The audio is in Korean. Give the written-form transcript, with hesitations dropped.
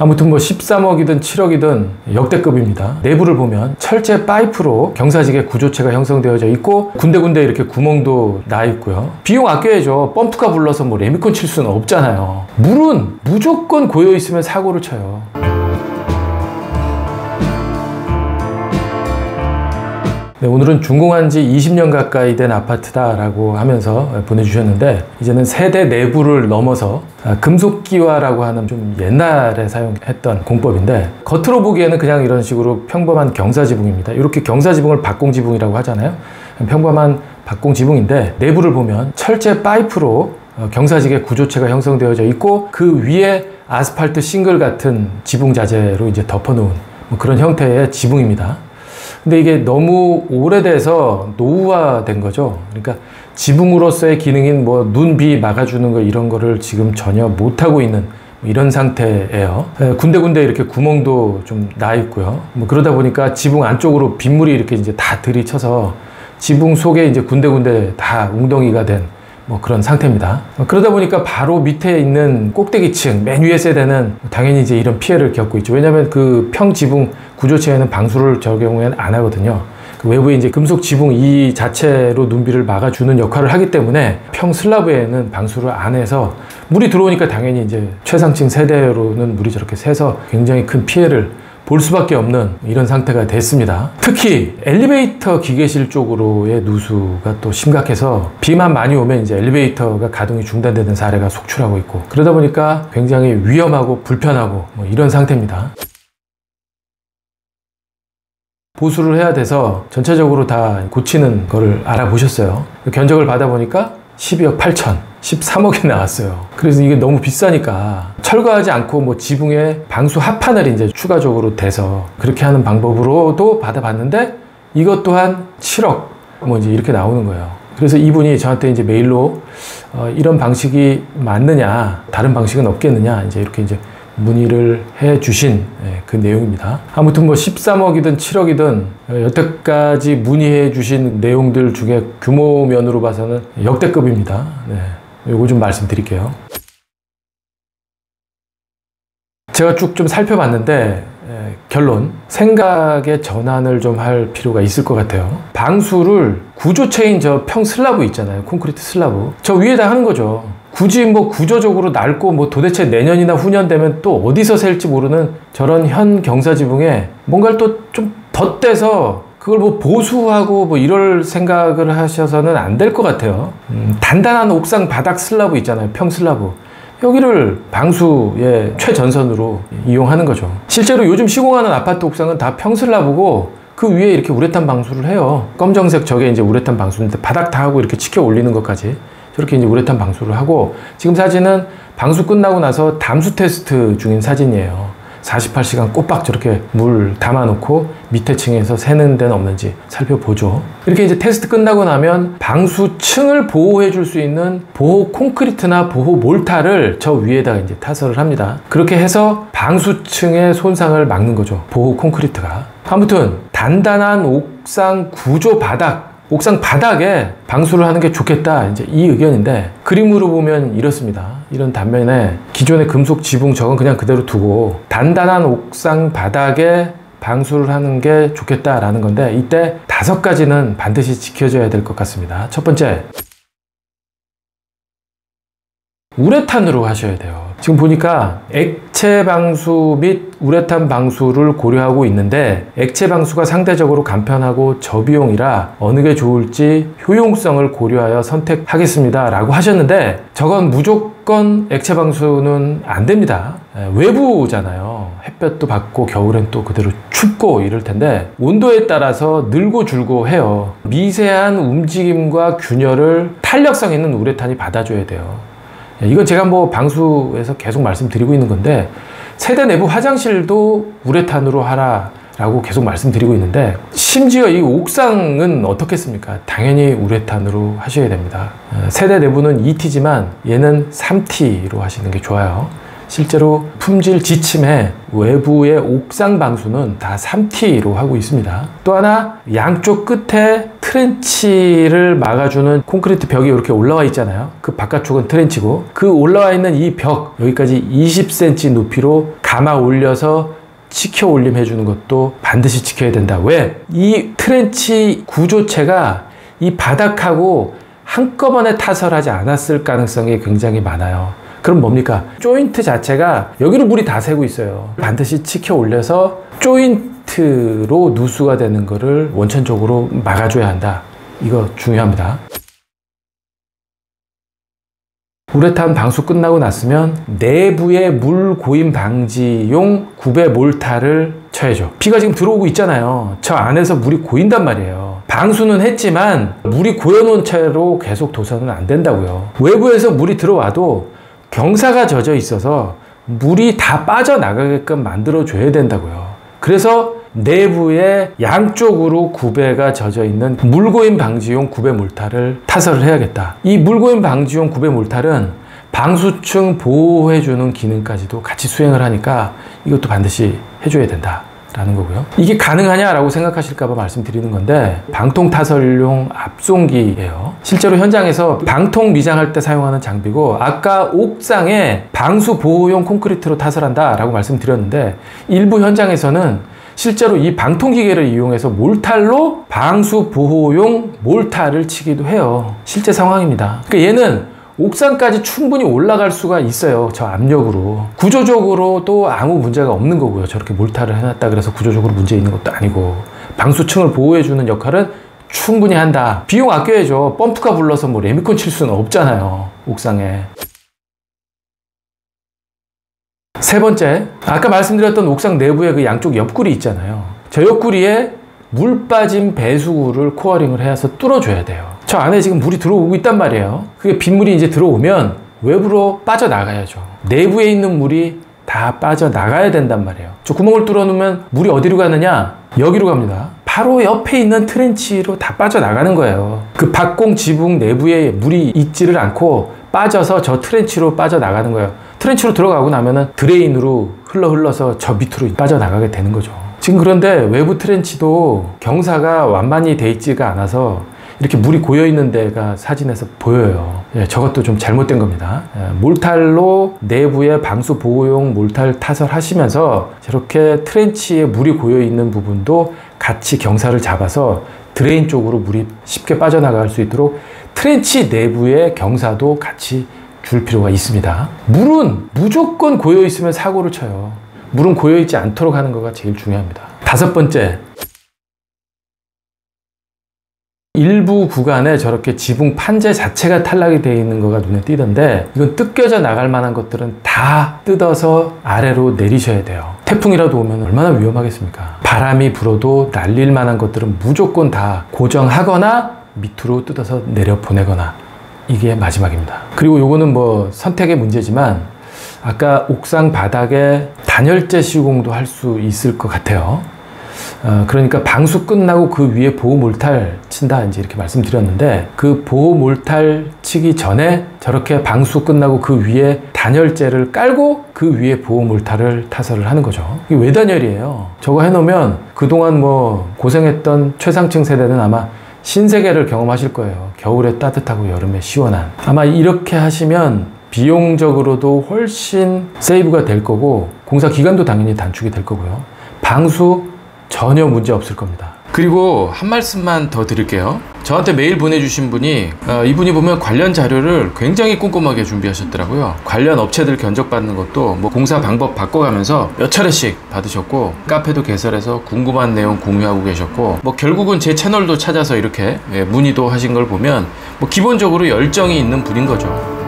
아무튼 뭐 13억이든 7억이든 역대급입니다. 내부를 보면 철제 파이프로 경사지게 구조체가 형성되어져 있고 군데군데 이렇게 구멍도 나 있고요. 비용 아껴야죠. 펌프카 불러서 뭐 레미콘 칠 수는 없잖아요. 물은 무조건 고여 있으면 사고를 쳐요. 네, 오늘은 준공한 지 20년 가까이 된 아파트다라고 하면서 보내주셨는데, 이제는 세대 내부를 넘어서 금속기화라고 하는 좀 옛날에 사용했던 공법인데, 겉으로 보기에는 그냥 이런 식으로 평범한 경사지붕입니다. 이렇게 경사지붕을 박공지붕이라고 하잖아요. 평범한 박공지붕인데, 내부를 보면 철제 파이프로 경사지게 구조체가 형성되어져 있고, 그 위에 아스팔트 싱글 같은 지붕 자재로 이제 덮어놓은 뭐 그런 형태의 지붕입니다. 근데 이게 너무 오래돼서 노후화된 거죠. 그러니까 지붕으로서의 기능인 뭐 눈, 비 막아주는 거 이런 거를 지금 전혀 못하고 있는 이런 상태예요. 군데군데 이렇게 구멍도 좀 나 있고요. 뭐 그러다 보니까 지붕 안쪽으로 빗물이 이렇게 이제 다 들이쳐서 지붕 속에 이제 군데군데 다 웅덩이가 된 뭐 그런 상태입니다. 그러다 보니까 바로 밑에 있는 꼭대기층 맨 위에 세대는 당연히 이제 이런 피해를 겪고 있죠. 왜냐하면 그 평지붕 구조체에는 방수를 저 경우에는 안 하거든요. 그 외부에 이제 금속 지붕 이 자체로 눈비를 막아주는 역할을 하기 때문에 평 슬라브에는 방수를 안 해서 물이 들어오니까 당연히 이제 최상층 세대로는 물이 저렇게 새서 굉장히 큰 피해를 볼 수밖에 없는 이런 상태가 됐습니다. 특히 엘리베이터 기계실 쪽으로의 누수가 또 심각해서 비만 많이 오면 이제 엘리베이터가 가동이 중단되는 사례가 속출하고 있고, 그러다 보니까 굉장히 위험하고 불편하고 뭐 이런 상태입니다. 보수를 해야 돼서 전체적으로 다 고치는 거를 알아보셨어요. 견적을 받아보니까 12억 8천, 13억이 나왔어요. 그래서 이게 너무 비싸니까 철거하지 않고 뭐 지붕에 방수 합판을 이제 추가적으로 대서 그렇게 하는 방법으로도 받아봤는데 이것 또한 7억 뭐 이제 이렇게 나오는 거예요. 그래서 이분이 저한테 이제 메일로 이런 방식이 맞느냐, 다른 방식은 없겠느냐, 이제 이렇게 이제 문의를 해 주신 그 내용입니다. 아무튼 뭐 13억이든 7억이든 여태까지 문의해 주신 내용들 중에 규모면으로 봐서는 역대급입니다. 네, 요거 좀 말씀드릴게요. 제가 쭉 좀 살펴봤는데 결론, 생각의 전환을 좀 할 필요가 있을 것 같아요. 방수를 구조체인 저 평 슬라브 있잖아요. 콘크리트 슬라브, 저 위에다 하는 거죠. 굳이 뭐 구조적으로 낡고 뭐 도대체 내년이나 후년 되면 또 어디서 셀지 모르는 저런 현 경사지붕에 뭔가를 또 좀 덧대서 그걸 뭐 보수하고 뭐 이럴 생각을 하셔서는 안 될 것 같아요. 단단한 옥상 바닥 슬라브 있잖아요. 평 슬라브, 여기를 방수의 최전선으로 이용하는 거죠. 실제로 요즘 시공하는 아파트 옥상은 다 평슬라브고 그 위에 이렇게 우레탄 방수를 해요. 검정색 저게 이제 우레탄 방수인데 바닥 다 하고 이렇게 치켜 올리는 것까지 저렇게 이제 우레탄 방수를 하고, 지금 사진은 방수 끝나고 나서 담수 테스트 중인 사진이에요. 48시간 꼬박 저렇게 물 담아놓고 밑에 층에서 새는 데는 없는지 살펴보죠. 이렇게 이제 테스트 끝나고 나면 방수층을 보호해 줄 수 있는 보호 콘크리트나 보호 몰타를 저 위에다가 이제 타설을 합니다. 그렇게 해서 방수층의 손상을 막는 거죠. 보호 콘크리트가. 아무튼 단단한 옥상 구조 바닥, 옥상 바닥에 방수를 하는 게 좋겠다, 이제 이 의견인데, 그림으로 보면 이렇습니다. 이런 단면에 기존의 금속 지붕 저건 그냥 그대로 두고 단단한 옥상 바닥에 방수를 하는 게 좋겠다라는 건데, 이때 5가지는 반드시 지켜줘야 될 것 같습니다. 첫 번째, 우레탄으로 하셔야 돼요. 지금 보니까 액체 방수 및 우레탄 방수를 고려하고 있는데, 액체 방수가 상대적으로 간편하고 저비용이라 어느 게 좋을지 효용성을 고려하여 선택하겠습니다 라고 하셨는데, 저건 무조건 액체 방수는 안 됩니다. 외부잖아요. 햇볕도 받고 겨울엔 또 그대로 춥고 이럴 텐데 온도에 따라서 늘고 줄고 해요. 미세한 움직임과 균열을 탄력성 있는 우레탄이 받아줘야 돼요. 이건 제가 뭐 방수에서 계속 말씀드리고 있는 건데, 세대 내부 화장실도 우레탄으로 하라 라고 계속 말씀드리고 있는데, 심지어 이 옥상은 어떻겠습니까? 당연히 우레탄으로 하셔야 됩니다. 세대 내부는 2T지만 얘는 3T로 하시는 게 좋아요. 실제로 품질 지침에 외부의 옥상 방수는 다 3T로 하고 있습니다. 또 하나, 양쪽 끝에 트렌치를 막아주는 콘크리트 벽이 이렇게 올라와 있잖아요. 그 바깥쪽은 트렌치고, 그 올라와 있는 이 벽 여기까지 20cm 높이로 감아 올려서 치켜 올림 해주는 것도 반드시 지켜야 된다. 왜? 이 트렌치 구조체가 이 바닥하고 한꺼번에 타설하지 않았을 가능성이 굉장히 많아요. 그럼 뭡니까? 조인트 자체가 여기로 물이 다 새고 있어요. 반드시 치켜 올려서 조인트로 누수가 되는 거를 원천적으로 막아줘야 한다. 이거 중요합니다. 우레탄 방수 끝나고 났으면 내부에 물 고임 방지용 구배 몰타를 쳐야죠. 비가 지금 들어오고 있잖아요. 저 안에서 물이 고인단 말이에요. 방수는 했지만 물이 고여놓은 채로 계속 둬서는 안 된다고요. 외부에서 물이 들어와도 경사가 젖어 있어서 물이 다 빠져나가게끔 만들어줘야 된다고요. 그래서 내부에 양쪽으로 구배가 젖어 있는 물고임 방지용 구배 몰타를 타설을 해야겠다. 이 물고임 방지용 구배 몰타는 방수층 보호해주는 기능까지도 같이 수행을 하니까 이것도 반드시 해줘야 된다 라는 거고요. 이게 가능하냐라고 생각하실까봐 말씀드리는 건데, 방통 타설용 압송기예요. 실제로 현장에서 방통 미장할 때 사용하는 장비고, 아까 옥상에 방수 보호용 콘크리트로 타설한다 라고 말씀드렸는데, 일부 현장에서는 실제로 이 방통기계를 이용해서 몰탈로 방수 보호용 몰타를 치기도 해요. 실제 상황입니다. 그러니까 얘는 옥상까지 충분히 올라갈 수가 있어요. 저 압력으로. 구조적으로도 아무 문제가 없는 거고요. 저렇게 몰타를 해놨다 그래서 구조적으로 문제 있는 것도 아니고, 방수층을 보호해주는 역할은 충분히 한다. 비용 아껴야죠. 펌프카 불러서 뭐 레미콘 칠 수는 없잖아요, 옥상에. 세 번째, 아까 말씀드렸던 옥상 내부에 그 양쪽 옆구리 있잖아요. 저 옆구리에 물 빠진 배수구를 코어링을 해서 뚫어줘야 돼요. 저 안에 지금 물이 들어오고 있단 말이에요. 그게 빗물이 이제 들어오면 외부로 빠져나가야죠. 내부에 있는 물이 다 빠져나가야 된단 말이에요. 저 구멍을 뚫어놓으면 물이 어디로 가느냐? 여기로 갑니다. 바로 옆에 있는 트렌치로 다 빠져나가는 거예요. 그 박공 지붕 내부에 물이 있지를 않고 빠져서 저 트렌치로 빠져나가는 거예요. 트렌치로 들어가고 나면은 드레인으로 흘러서 저 밑으로 빠져나가게 되는 거죠. 지금 그런데 외부 트렌치도 경사가 완만히 돼 있지가 않아서 이렇게 물이 고여 있는 데가 사진에서 보여요. 예, 저것도 좀 잘못된 겁니다. 예, 몰탈로 내부에 방수 보호용 몰탈 타설하시면서 저렇게 트렌치에 물이 고여 있는 부분도 같이 경사를 잡아서 드레인 쪽으로 물이 쉽게 빠져나갈 수 있도록 트렌치 내부의 경사도 같이 줄 필요가 있습니다. 물은 무조건 고여 있으면 사고를 쳐요. 물은 고여 있지 않도록 하는 거가 제일 중요합니다. 다섯 번째, 일부 구간에 저렇게 지붕 판재 자체가 탈락이 되어 있는 거가 눈에 띄던데, 이건 뜯겨져 나갈 만한 것들은 다 뜯어서 아래로 내리셔야 돼요. 태풍이라도 오면 얼마나 위험하겠습니까? 바람이 불어도 날릴 만한 것들은 무조건 다 고정하거나 밑으로 뜯어서 내려보내거나, 이게 마지막입니다. 그리고 요거는 뭐 선택의 문제지만 아까 옥상 바닥에 단열재 시공도 할 수 있을 것 같아요. 그러니까 방수 끝나고 그 위에 보호 몰탈 친다 이제 이렇게 말씀드렸는데, 그 보호 몰탈 치기 전에 저렇게 방수 끝나고 그 위에 단열재를 깔고 그 위에 보호 몰탈을 타설을 하는 거죠. 이게 외단열이에요. 저거 해놓으면 그동안 뭐 고생했던 최상층 세대는 아마 신세계를 경험하실 거예요. 겨울에 따뜻하고 여름에 시원한. 아마 이렇게 하시면 비용적으로도 훨씬 세이브가 될 거고, 공사 기간도 당연히 단축이 될 거고요. 방수 전혀 문제 없을 겁니다. 그리고 한 말씀만 더 드릴게요. 저한테 메일 보내주신 분이 이분이 보면 관련 자료를 굉장히 꼼꼼하게 준비하셨더라고요. 관련 업체들 견적받는 것도 뭐 공사 방법 바꿔가면서 몇 차례씩 받으셨고, 카페도 개설해서 궁금한 내용 공유하고 계셨고, 뭐 결국은 제 채널도 찾아서 이렇게 문의도 하신 걸 보면 뭐 기본적으로 열정이 있는 분인 거죠.